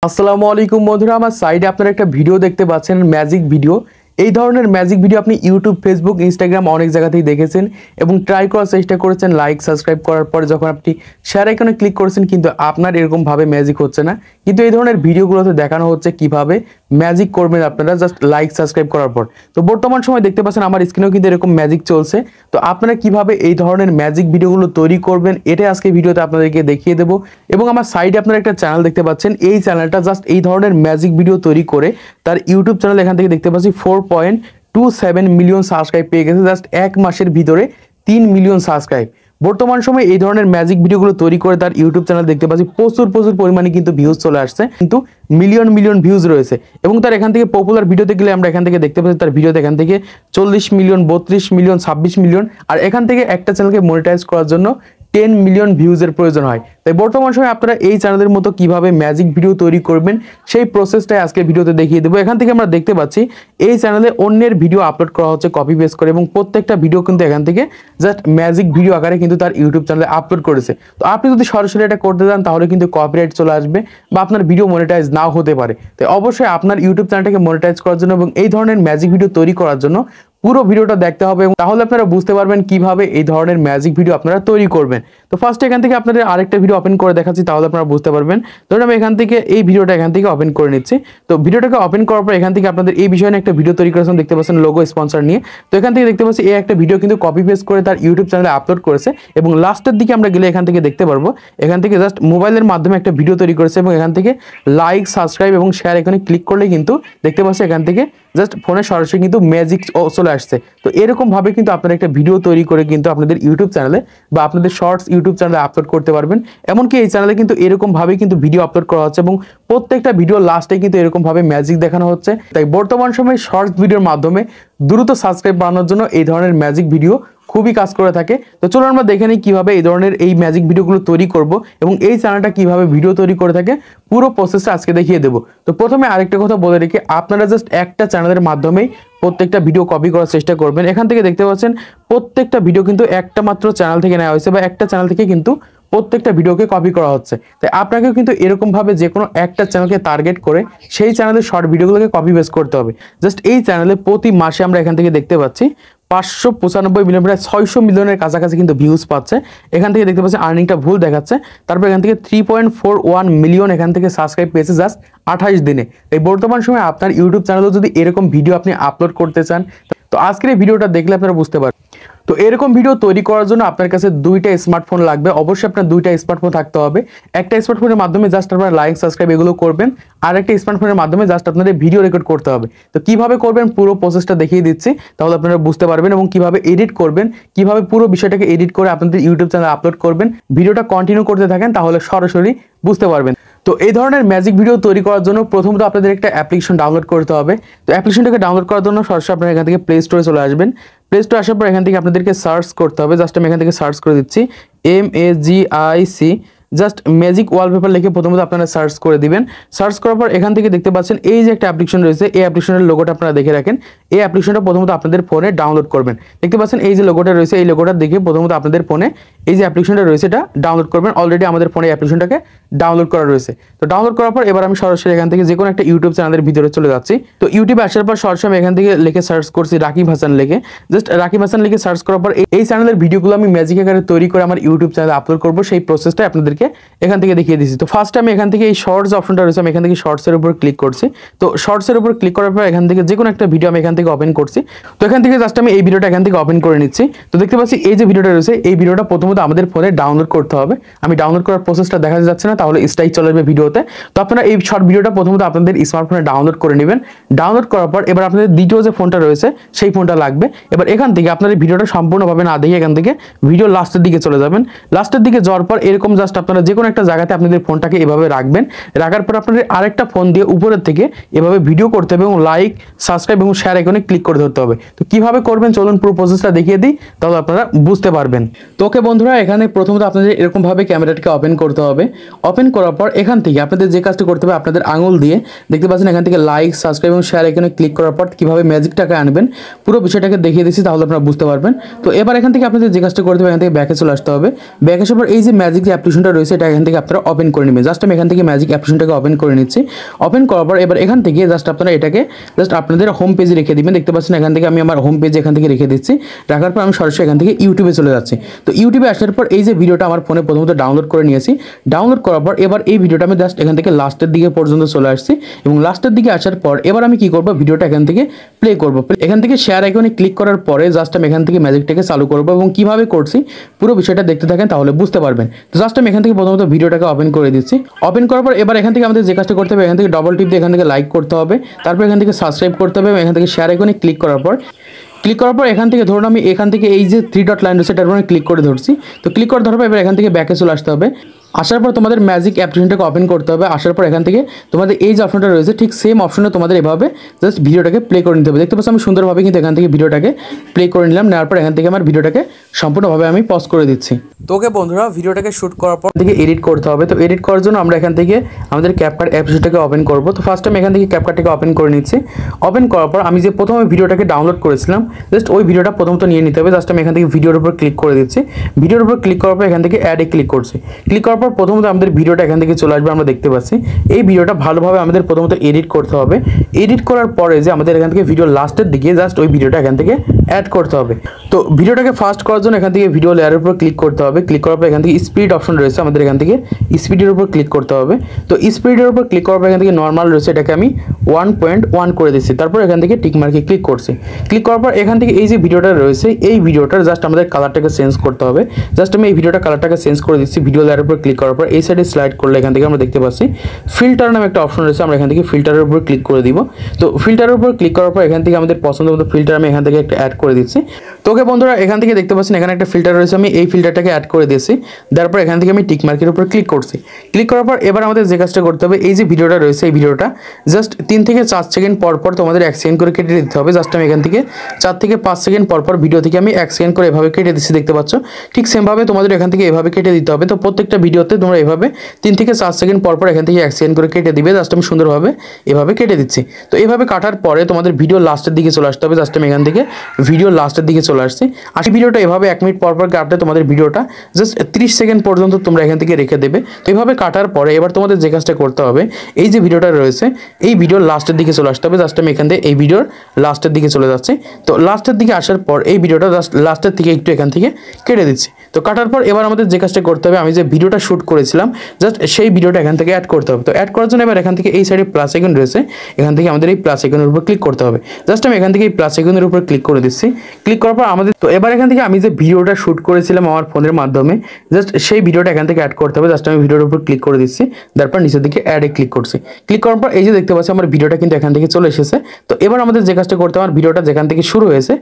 আসসালামু আলাইকুম বন্ধুরা, আমার সাইডে আপনারা একটা ভিডিও দেখতে পাচ্ছেন, ম্যাজিক ভিডিও। এই ধরনের ম্যাজিক ভিডিও আপনি ইউটিউব, ফেসবুক, ইনস্টাগ্রাম অনেক জায়গাতেই দেখেছেন এবং ট্রাই করার চেষ্টা করেছেন। লাইক, সাবস্ক্রাইব করার পরে যখন আপনি শেয়ার আইকনে ক্লিক করেছেন, কিন্তু আপনার এরকমভাবে ম্যাজিক হচ্ছে না। কিন্তু এই ধরনের ভিডিওগুলোতে দেখানো হচ্ছে কিভাবে ম্যাজিক করবেন আপনারা জাস্ট লাইক, সাবস্ক্রাইব করার পর। তো বর্তমান সময় দেখতে পাচ্ছেন আমার স্ক্রিনেও কিন্তু এরকম ম্যাজিক চলছে। তো আপনারা কিভাবে এই ধরনের ম্যাজিক ভিডিওগুলো তৈরি করবেন, এটা আজকে ভিডিওতে আপনাদেরকে দেখিয়ে দেবো। এবং আমার সাইডে আপনারা একটা চ্যানেল দেখতে পাচ্ছেন, এই চ্যানেলটা জাস্ট এই ধরনের ম্যাজিক ভিডিও তৈরি করে তার ইউটিউব চ্যানেল এখান থেকে দেখতে পাচ্ছি 4.27 মিলিয়ন সাবস্ক্রাইব পেয়ে গেছে জাস্ট এক মাসের ভিতরে। 3 মিলিয়ন সাবস্ক্রাইব। বর্তমান সময়ে এই ধরনের ম্যাজিক ভিডিওগুলো তৈরি করে তার ইউটিউব চ্যানেল দেখতে পাচ্ছি প্রচুর পরিমাণে কিন্তু ভিউজ চলে আসছে, কিন্তু মিলিয়ন ভিউজ রয়েছে। এবং তার এখান থেকে পপুলার ভিডিওতে গেলে আমরা এখান থেকে দেখতে পাচ্ছি তার ভিডিওতে এখান থেকে 40 মিলিয়ন, 32 মিলিয়ন, 26 মিলিয়ন। আর এখান থেকে একটা চ্যানেলকে মনিটাইজ করার জন্য 10 মিলিয়ন ভিউজের প্রয়োজন হয়। তাই বর্তমান সময়ে আপনারা এই চ্যানেলের মতো কিভাবে ম্যাজিক ভিডিও তৈরি করবেন সেই প্রসেসটাই আজকে ভিডিওতে দেখিয়ে দেবো। এখান থেকে আমরা দেখতে পাচ্ছি এই চ্যানেলে অন্যের ভিডিও আপলোড করা হচ্ছে কপি পেস্ট করে, এবং প্রত্যেকটা ভিডিও কিন্তু এখান থেকে জাস্ট ম্যাজিক ভিডিও আকারে কিন্তু তার ইউটিউব চ্যানেলে আপলোড করেছে। তো আপনি যদি সরাসরি এটা করতে যান তাহলে কিন্তু কপিরাইট চলে আসবে বা আপনার ভিডিও মনিটাইজ নাও হতে পারে। তাই অবশ্যই আপনার ইউটিউব চ্যানেলটাকে মনিটাইজ করার জন্য এবং এই ধরনের ম্যাজিক ভিডিও তৈরি করার জন্য পুরো ভিডিওটা দেখতে হবে, এবং তাহলে আপনারা বুঝতে পারবেন কিভাবে এই ধরনের ম্যাজিক ভিডিও আপনারা তৈরি করবেন। তো ফার্স্ট এখান থেকে আপনাদের আরেকটা ভিডিও ওপেন করে দেখাচ্ছি, তাহলে আপনারা বুঝতে পারবেন। ধরুন আমি এখান থেকে এই ভিডিওটা এখান থেকে ওপেন করে নিচ্ছি। তো ভিডিওটাকে ওপেন করার পর এখান থেকে আপনাদের এই বিষয়ে একটা ভিডিও তৈরি করেছেন, দেখতে পাচ্ছেন লোগো স্পন্সর নিয়ে। তো এখান থেকে দেখতে পাচ্ছি এই একটা ভিডিও কিন্তু কপি পেস্ট করে তার ইউটিউব চ্যানেলে আপলোড করেছে, এবং লাস্টের দিকে আমরা গেলে এখান থেকে দেখতে পারবো এখান থেকে জাস্ট মোবাইলের মাধ্যমে একটা ভিডিও তৈরি করেছে, এবং এখান থেকে লাইক, সাবস্ক্রাইব এবং শেয়ার এখানে ক্লিক করলে কিন্তু দেখতে পাচ্ছি এখান থেকে জাস্ট ফোনে সরাসরি কিন্তু ম্যাজিক চলে আসছে। তো এরকম ভাবে কিন্তু আপনারা একটা ভিডিও তৈরি করে কিন্তু আপনাদের ইউটিউব চ্যানেলে বা আপনাদের শর্টস ইউটিউব চ্যানেলে আপলোড করতে পারবেন। এমনকি এই চ্যানেলে কিন্তু এরকম ভাবে কিন্তু ভিডিও আপলোড করা হচ্ছে, এবং প্রত্যেকটা ভিডিও লাস্টে কিন্তু এরকম ভাবে ম্যাজিক দেখানো হচ্ছে। তাই বর্তমান সময়ে শর্টস ভিডিওর মাধ্যমে দ্রুত সাবস্ক্রাইব বাড়ানোর জন্য এই ধরনের ম্যাজিক ভিডিও খুবই কাজ করে থাকে। তো চলো আমরা দেখে নিই কিভাবে এই ধরনের এই ম্যাজিক ভিডিওগুলো তৈরি করব এবং এই চ্যানেলটা কিভাবে ভিডিও তৈরি করে থাকে পুরো প্রসেসটা আজকে দেখিয়ে দেবো। তো প্রথমে আরেকটা কথা বলে রেখে, আপনারা জাস্ট একটা চ্যানেলের মাধ্যমেই প্রত্যেকটা ভিডিও কপি করার চেষ্টা করবেন। এখান থেকে দেখতে পাচ্ছেন প্রত্যেকটা ভিডিও কিন্তু একটা মাত্র চ্যানেল থেকে নেওয়া হয়েছে, বা একটা চ্যানেল থেকে কিন্তু প্রত্যেকটা ভিডিওকে কপি করা হচ্ছে। তাই আপনাকেও কিন্তু এরকমভাবে যে কোনো একটা চ্যানেলকে টার্গেট করে সেই চ্যানেলের শর্ট ভিডিওগুলোকে কপি পেস্ট করতে হবে। জাস্ট এই চ্যানেলে প্রতি মাসে আমরা এখান থেকে দেখতে পাচ্ছি 595 মিলিয়ন, প্রায় 600 মিলিয়নের কাছাকাছি কিন্তু ভিউজ পাচ্ছে। এখান থেকে দেখতে পাচ্ছি আর্নিংটা ভুল দেখাচ্ছে। তারপর এখান থেকে 3.41 মিলিয়ন এখান থেকে সাবস্ক্রাইব পেয়েছে জাস্ট 28 দিনে। এই বর্তমান সময়ে আপনার ইউটিউব চ্যানেলেও যদি এরকম ভিডিও আপনি আপলোড করতে চান, তো আজকের এই ভিডিওটা দেখলে আপনারা বুঝতে পারবেন। তো এরকম ভিডিও তৈরি করার জন্য আপনার কাছে দুইটা স্মার্টফোন লাগবে। অবশ্যই আপনার দুইটা স্মার্টফোন থাকতে হবে। একটা স্মার্টফোনের মাধ্যমে জাস্ট আপনারা লাইক, সাবস্ক্রাইব এগুলো করবেন, আর একটা স্মার্টফোনের মাধ্যমে জাস্ট আপনাদের ভিডিও রেকর্ড করতে হবে। তো কিভাবে করবেন পুরো প্রসেসটা দেখিয়ে দিচ্ছি, তাহলে আপনারা বুঝতে পারবেন, এবং কিভাবে এডিট করবেন, কিভাবে পুরো বিষয়টাকে এডিট করে আপনাদের ইউটিউব চ্যানেলে আপলোড করবেন। ভিডিওটা কন্টিনিউ করতে থাকেন, তাহলে সরাসরি বুঝতে পারবেন। তো এই ধরনের ম্যাজিক ভিডিও তৈরি করার জন্য প্রথমত আপনাদের একটা অ্যাপ্লিকেশন ডাউনলোড করতে হবে। তো অ্যাপ্লিকেশনটাকে ডাউনলোড করার জন্য সরাসরি আপনারা এখান থেকে প্লে স্টোরে চলে আসবেন। প্লে স্টোরে আসার পর এখান থেকে আপনাদেরকে সার্চ করতে হবে। জাস্ট আমি এখান থেকে সার্চ করে দিচ্ছি MAGIC, জাস্ট ম্যাজিক ওয়ালপেপার লিখে প্রথমত আপনারা সার্চ করে দিবেন। সার্চ করার পর এখান থেকে দেখতে পাচ্ছেন এই যে একটা অ্যাপ্লিকেশন রয়েছে, এই অ্যাপ্লিকেশনের লোগোটা আপনারা দেখে রাখেন। এই অ্যাপ্লিকেশনটা প্রথমত আপনাদের ফোনে ডাউনলোড করবেন। দেখতে পাচ্ছেন এই যে লোগোটা রয়েছে, এই লোগোটা দেখে প্রথমত আপনাদের ফোনে এই যে অ্যাপ্লিকেশনটা রয়েছে এটা ডাউনলোড করবেন। অলরেডি আমাদের ফোনে অ্যাপ্লিকেশনটাকে ডাউনলোড করা রয়েছে। তো ডাউনলোড করার পর এবার আমি সরাসরি এখান থেকে যে কোনো একটা ইউটিউব চ্যানেলের ভিতরে চলে যাচ্ছি। তো ইউটিউবে আসার পর সরাসরি আমি এখান থেকে লিখে সার্চ করছি রাকিব হাসান লিখে। জাস্ট রাকিব হাসান লিখে সার্চ করার পর এই চ্যানেলের ভিডিওগুলো আমি ম্যাজিক আকারে তৈরি করে আমার ইউটিউব চ্যানেলে আপলোড করবো, সেই প্রসেসটাই আপনাদেরকে এখান থেকে দেখিয়ে দিচ্ছি। তো ফার্স্ট আমি এখান থেকে এই শর্টস অপশনটা রয়েছে, আমি এখান থেকে শর্টসের উপর ক্লিক করছি। তো শর্টসের উপর ক্লিক করার পর এখান থেকে যে কোনো একটা ভিডিও আমি এখান থেকে ওপেন করছি। তো এখান থেকে জাস্ট আমি এই ভিডিওটা এখান থেকে ওপেন করে নিচ্ছি। তো দেখতে পাচ্ছি এই যে ভিডিওটা রয়েছে, এই ভিডিওটা প্রথমত আমাদের ফোনে ডাউনলোড করতে হবে। আমি ডাউনলোড করার প্রসেসটা দেখা যাচ্ছে না, তাহলে স্ট্রাইক চলে আসবে ভিডিওতে। তো আপনারা এই শর্ট ভিডিওটা প্রথমত আপনাদের স্মার্টফোনে ডাউনলোড করে নেবেন। ডাউনলোড করার পর এবার আপনাদের দ্বিতীয় যে ফোনটা রয়েছে সেই ফোনটা লাগবে। এবার এখান থেকে আপনাদের ভিডিওটা সম্পূর্ণভাবে না দেখে এখান থেকে ভিডিও লাস্টের দিকে চলে যাবেন। লাস্টের দিকে যাওয়ার পর এরকম জাস্ট আপনারা যে কোনো একটা জায়গাতে আপনাদের ফোনটাকে এভাবে রাখবেন। রাখার পর আপনাদের আরেকটা ফোন দিয়ে উপরের থেকে এভাবে ভিডিও করতে হবে, এবং লাইক, সাবস্ক্রাইব এবং শেয়ার আইকনে ক্লিক করে ধরতে হবে। তো কিভাবে করবেন চলুন পুরো প্রসেসটা দেখিয়ে দিই, তাহলে আপনারা বুঝতে পারবেন। তো ওকে বন্ধু, বন্ধুরা এখানে প্রথমত আপনাদের এরকম ভাবে ক্যামেরাটাকে ওপেন করতে হবে। ওপেন করার পর এখান থেকে আপনাদের যে কাজটা করতে হবে, আপনাদের আঙুল দিয়ে দেখতে পাচ্ছেন এখান থেকে লাইক, সাবস্ক্রাইব এবং শেয়ার এখানে ক্লিক করার পর কিভাবে ম্যাজিকটাকে আনবেন পুরো বিষয়টাকে দেখিয়ে দিচ্ছি, তাহলে আপনারা বুঝতে পারবেন। তো এবার এখান থেকে আপনাদের যে কাজটা করতে হবে, এখান থেকে ব্যাকে চলে আসতে হবে। ব্যাকে আসার পর এই যে ম্যাজিক যে অ্যাপ্লিকেশনটা রয়েছে এটা এখান থেকে আপনারা ওপেন করে নেবেন। জাস্ট আমি এখান থেকে ম্যাজিক অ্যাপ্লিকেশনটাকে ওপেন করে নিচ্ছি। ওপেন করার পর এবার এখান থেকে জাস্ট আপনারা এটাকে জাস্ট আপনাদের হোম পেজে রেখে দিবেন। দেখতে পাচ্ছেন এখান থেকে আমি আমার হোম পেজে এখান থেকে রেখে দিচ্ছি। রাখার পর আমি সরাসরি এখান থেকে ইউটিউবে চলে যাচ্ছি। তো ইউটিউবে আসার পর এই যে ভিডিওটা আমার ফোনে প্রথমত ডাউনলোড করে নিয়েছি। ডাউনলোড করার পর এবার এই ভিডিওটা আমি জাস্ট এখান থেকে লাস্টের দিকে পর্যন্ত চলে আসছি এবং লাস্টের দিকে আসার পর এবার আমি কি করব, ভিডিওটা এখান থেকে প্লে করব। এখান থেকে শেয়ার আইকনে ক্লিক করার পরে জাস্ট আমি এখান থেকে ম্যাজিকটাকে চালু করব এবং কিভাবে করছি পুরো বিষয়টা দেখতে থাকেন, তাহলে বুঝতে পারবেন। তো জাস্ট আমি এখান থেকে প্রথমত ভিডিওটাকে ওপেন করে দিচ্ছি। ওপেন করার পর এবার এখান থেকে আমাদের যে কাজটা করতে হবে, এখান থেকে ডবল টিপ দিয়ে এখান থেকে লাইক করতে হবে, তারপর এখান থেকে সাবস্ক্রাইব করতে হবে এবং এখান থেকে শেয়ার আইকনে ক্লিক করার পর এখান থেকে ধরুন আমি এখান থেকে এই যে 3 ডট লাইন রয়েছে এটার উপরে ক্লিক করে ধরছি। তো ক্লিক করে ধরার পর এবার এখান থেকে ব্যাকে চলে আসতে হবে। আসার পর তোমাদের ম্যাজিক অ্যাপ্লিকেশনটাকে ওপেন করতে হবে। আসার পর এখান থেকে তোমাদের এই যে অপশনটা রয়েছে ঠিক সেম অপশনে তোমাদের এভাবে জাস্ট ভিডিওটাকে প্লে করে নিতে হবে। দেখতে পাচ্ছ আমি সুন্দরভাবে কিন্তু এখান থেকে ভিডিওটাকে প্লে করে নিলাম। নেওয়ার পর এখান থেকে আমার ভিডিওটাকে সম্পূর্ণভাবে আমি পজ করে দিচ্ছি। তো ওকে বন্ধুরা, ভিডিওটাকে শ্যুট করার পর থেকে এডিট করতে হবে। তো এডিট করার জন্য আমরা এখান থেকে আমাদের ক্যাপকাট অ্যাপ্লিকেশনটাকে ওপেন করব। তো ফার্স্ট আমি এখান থেকে ক্যাপকাটটাকে ওপেন করে নিচ্ছি। ওপেন করার পর আমি যে প্রথমে ভিডিওটাকে ডাউনলোড করেছিলাম জাস্ট ওই ভিডিওটা প্রথমত নিয়ে নিতে হবে। জাস্ট আমি এখান থেকে ভিডিওর উপর ক্লিক করে দিচ্ছি। ভিডিওর উপর ক্লিক করার পর এখান থেকে অ্যাডে ক্লিক করছি। ক্লিক করার পর প্রথমত আমাদের ভিডিওটা এখান থেকে চলে আসবে, আমরা দেখতে পাচ্ছি। এই ভিডিওটা ভালোভাবে আমাদের প্রথমত এডিট করতে হবে। এডিট করার পরে যে আমাদের এখান থেকে ভিডিও লাস্টের দিকে জাস্ট ওই ভিডিওটা এখান থেকে অ্যাড করতে হবে। তো ভিডিওটাকে ফাস্ট করার জন্য এখান থেকে ভিডিও লেয়ারের উপর ক্লিক করতে হবে। ক্লিক করার পর এখান থেকে স্পিড অপশন রয়েছে, আমাদের এখান থেকে স্পিডের উপর ক্লিক করতে হবে। তো স্পিডের উপর ক্লিক করার পর এখান থেকে নর্মাল রয়েছে, এটাকে আমি 1.1 করে দিচ্ছি। তারপর এখান থেকে টিক মার্কে ক্লিক করছি। ক্লিক করার পর এখান থেকে এই যে ভিডিওটা রয়েছে এই ভিডিওটার জাস্ট আমাদের কালারটাকে চেঞ্জ করতে হবে। জাস্ট আমি এই ভিডিওটা কালারটাকে চেঞ্জ করে দিচ্ছি। ভিডিও লেয়ারের উপর ক্লিক করার পর এই সাইডে স্লাইড করলে এখান থেকে আমরা দেখতে পাচ্ছি ফিল্টার নামে একটা অপশন রয়েছে, আমরা এখান থেকে ফিল্টারের উপর ক্লিক করে দিব। তো ফিল্টারের উপর ক্লিক করার পর এখান থেকে আমাদের পছন্দ মতো ফিল্টার আমি এখান থেকে একটা অ্যাড করে দিচ্ছি। তো ওকে বন্ধুরা, এখান থেকে দেখতে পাচ্ছেন এখানে একটা ফিল্টার রয়েছে, আমি এই ফিল্টারটাকে অ্যাড করে দিয়েছি। তারপর এখান থেকে আমি টিক মার্কের উপর ক্লিক করছি। ক্লিক করার পর এবার আমাদের যে কাজটা করতে হবে, এই যে ভিডিওটা রয়েছে এই ভিডিওটা জাস্ট 3 থেকে 4 সেকেন্ড পর পর তোমাদের 1 সেকেন্ড করে কেটে দিতে হবে। জাস্ট আমি এখান থেকে 4 থেকে 5 সেকেন্ড পর পর ভিডিও থেকে আমি 1 সেকেন্ড করে এভাবে কেটে দিচ্ছি, দেখতে পাচ্ছ। ঠিক সেমভাবে তোমাদের এখান থেকে এভাবে কেটে দিতে হবে। তো প্রত্যেকটা ভিডিওতে তোমরা এভাবে 3 থেকে 4 সেকেন্ড পর পর এখান থেকে 1 সেকেন্ড করে কেটে দিবে। জাস্ট আমি সুন্দরভাবে এভাবে কেটে দিচ্ছি। তো এভাবে কাটার পরে তোমাদের ভিডিও লাস্টের দিকে চলে আসতে হবে। জাস্ট আমি এখান থেকে ভিডিও লাস্টের দিকে চলে আসছি। আর ভিডিওটা এভাবে 1 মিনিট পর পর কাটলে তোমাদের ভিডিওটা জাস্ট 30 সেকেন্ড পর্যন্ত তোমরা এখান থেকে রেখে দেবে। তো এইভাবে কাটার পরে এবার তোমাদের যে কাজটা করতে হবে, এই যে ভিডিওটা রয়েছে এই ভিডিওর লাস্টের দিকে চলে আসতে হবে। জাস্ট আমি এখান থেকে এই ভিডিওর লাস্টের দিকে চলে যাচ্ছি। তো লাস্টের দিকে আসার পর এই ভিডিওটা জাস্ট লাস্টের থেকে একটু এখান থেকে কেটে দিচ্ছি। তো কাটার পর এবার আমাদের যে কাজটা করতে হবে, আমি যে ভিডিওটা শ্যুট করেছিলাম জাস্ট সেই ভিডিওটা এখান থেকে অ্যাড করতে হবে। তো অ্যাড করার জন্য এবার এখান থেকে এই সাইডে প্লাস আইকন রয়েছে, এখান থেকে আমাদের এই প্লাস আইকনের উপর ক্লিক করতে হবে। জাস্ট আমি এখান থেকে এই প্লাস আইকনের উপর ক্লিক করে দিচ্ছি। ক্লিক করার পর আমাদের তো এবার এখান থেকে আমি যে ভিডিওটা শ্যুট করেছিলাম আমার ফোনের মাধ্যমে জাস্ট সেই ভিডিওটা এখান থেকে অ্যাড করতে হবে। জাস্ট আমি ভিডিওর উপর ক্লিক করে দিচ্ছি। তারপর নিচের দিকে অ্যাডে ক্লিক করছি। ক্লিক করার পর এই যে দেখতে পাচ্ছি আমার ভিডিওটা কিন্তু এখান থেকে চলে এসেছে। তো এবার আমাদের যে কাজটা করতে হবে, আমার ভিডিওটা যেখান থেকে শুরু হয়েছে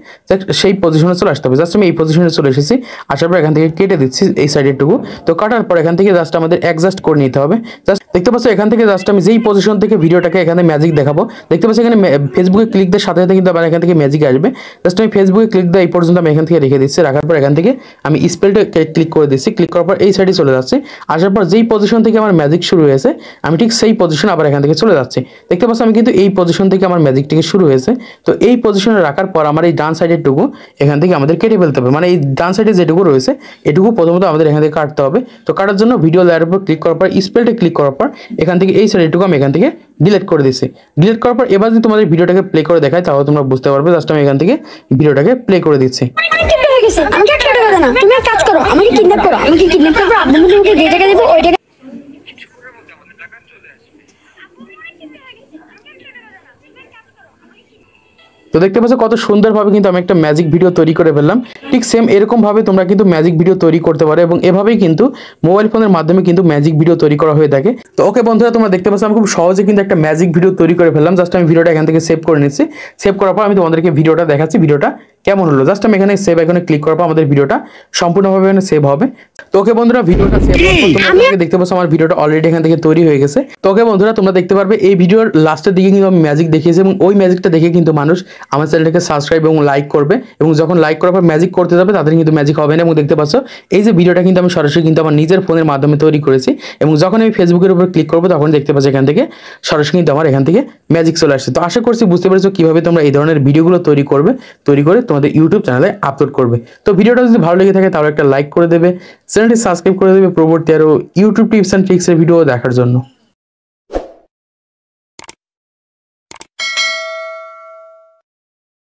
সেই পজিশনে চলে আসতে হবে। জাস্ট আমি এই পজিশনে চলে এসেছি। আসার পর এখান থেকে কেটে দিচ্ছি এই সাইডেরটুকু। তো কাটার পর এখান থেকে জাস্ট আমাদের অ্যাডজাস্ট করে নিতে হবে। জাস্ট দেখতে পাচ্ছ এখান থেকে জাস্ট আমি যেই পজিশন থেকে ভিডিওটাকে এখানে ম্যাজিক দেখাবো, দেখতে পাচ্ছি এখানে ফেসবুকে ক্লিক দেওয়ার সাথে সাথে কিন্তু আবার এখান থেকে ম্যাজিক আসবে। জাস্ট আমি ফেসবুকে ক্লিক দেওয়া এই পর্যন্ত আমি এখান থেকে রেখে দিচ্ছি। রাখার পর এখান থেকে আমি স্পেলটা ক্লিক করে দিচ্ছি। ক্লিক করার পর এই সাইডে চলে যাচ্ছে। আসার পর যেই পজিশন থেকে আমার ম্যাজিক শুরু হয়েছে আমি ঠিক সেই পজিশন আবার এখান থেকে চলে যাচ্ছি। দেখতে পাচ্ছি আমি কিন্তু এই পজিশন থেকে আমার ম্যাজিকটিকে শুরু হয়েছে। তো এই পজিশনে রাখার পর আমার এই ডান সাইডের টুকু এখান থেকে আমাদের কেটে ফেলতে হবে। মানে এই ডান সাইডে যেটুকু রয়েছে এটুকু প্রথমত আমাদের এখান থেকে কাটতে হবে। তো কাটার জন্য ভিডিও লেয়ারের উপর ক্লিক করার পর স্পেলটা ক্লিক করার পর এখান থেকে এই সাইডেরটুকু আমি এখান থেকে ডিলিট করে দিচ্ছি। ডিলিট করার পর এবার যদি তোমাদের ভিডিওটাকে প্লে করে দেখায় তাহলে তোমরা বুঝতে পারবে। জাস্ট আমি এখান থেকে ভিডিওটাকে প্লে করে দিচ্ছি। আমি ছোট কথা না, তুমি এক কাজ করো, আমাকে কিডন্যাপ করো, আমাকে কিডন্যাপ করো, আপনার মধ্যে যে টাকা দেবো ওই টাকা। তো দেখতে পাচ্ছ কত সুন্দরভাবে কিন্তু আমি একটা ম্যাজিক ভিডিও তৈরি করে ফেললাম। ঠিক সেম এরকম ভাবে তোমরা কিন্তু ম্যাজিক ভিডিও তৈরি করতে পারো এবং এভাবেই কিন্তু মোবাইল ফোনের মাধ্যমে কিন্তু ম্যাজিক ভিডিও তৈরি করা হয়ে থাকে। তো ওকে বন্ধুরা, তোমরা দেখতে পাচ্ছ আমি খুব সহজে কিন্তু একটা ম্যাজিক ভিডিও তৈরি করে ফেললাম। জাস্ট আমি ভিডিওটা এখান থেকে সেভ করে নিচ্ছি। সেভ করার পর আমি তোমাদেরকে ভিডিওটা দেখাচ্ছি ভিডিওটা কেমন হলো। জাস্ট আমি এখানে সেভ আইকনে ক্লিক করার পর আমাদের ভিডিওটা সম্পূর্ণভাবে এখানে সেভ হবে। তো ওকে বন্ধুরা, ভিডিওটা সেভ হওয়ার পর তোমরা দেখতে পাচ্ছ আমার ভিডিওটা অলরেডি এখান থেকে তৈরি হয়ে গেছে। তো ওকে বন্ধুরা, তোমরা দেখতে পারবে এই ভিডিওর লাস্টের দিকে কিন্তু আমি ম্যাজিক দেখিয়েছি এবং ওই ম্যাজিকটা দেখে কিন্তু মানুষ আমার চ্যানেলটাকে সাবস্ক্রাইব এবং লাইক করবে এবং যখন লাইক করার পর ম্যাজিক করতে যাবে তাদের কিন্তু ম্যাজিক হবে না। এবং দেখতে পাচ্ছ এই যে ভিডিওটা কিন্তু আমি সরাসরি কিন্তু আমার নিজের ফোনের মাধ্যমে তৈরি করেছি, এবং যখন আমি ফেসবুকের উপর ক্লিক করবো তখন দেখতে পাচ্ছ এখান থেকে সরাসরি কিন্তু আমার এখান থেকে ম্যাজিক চলে আসছে। তো আশা করছি বুঝতে পেরেছো কিভাবে তোমরা এই ধরনের ভিডিওগুলো তৈরি করবে, তৈরি করে তোমাদের ইউটিউব চ্যানেলে আপলোড করবে। তো ভিডিওটা যদি ভালো লেগে থাকে তাহলে একটা লাইক করে দেবে, চ্যানেলটি সাবস্ক্রাইব করে দেবে পরবর্তী আরও ইউটিউব টিপস অ্যান্ড ট্রিক্সের ভিডিও দেখার জন্য।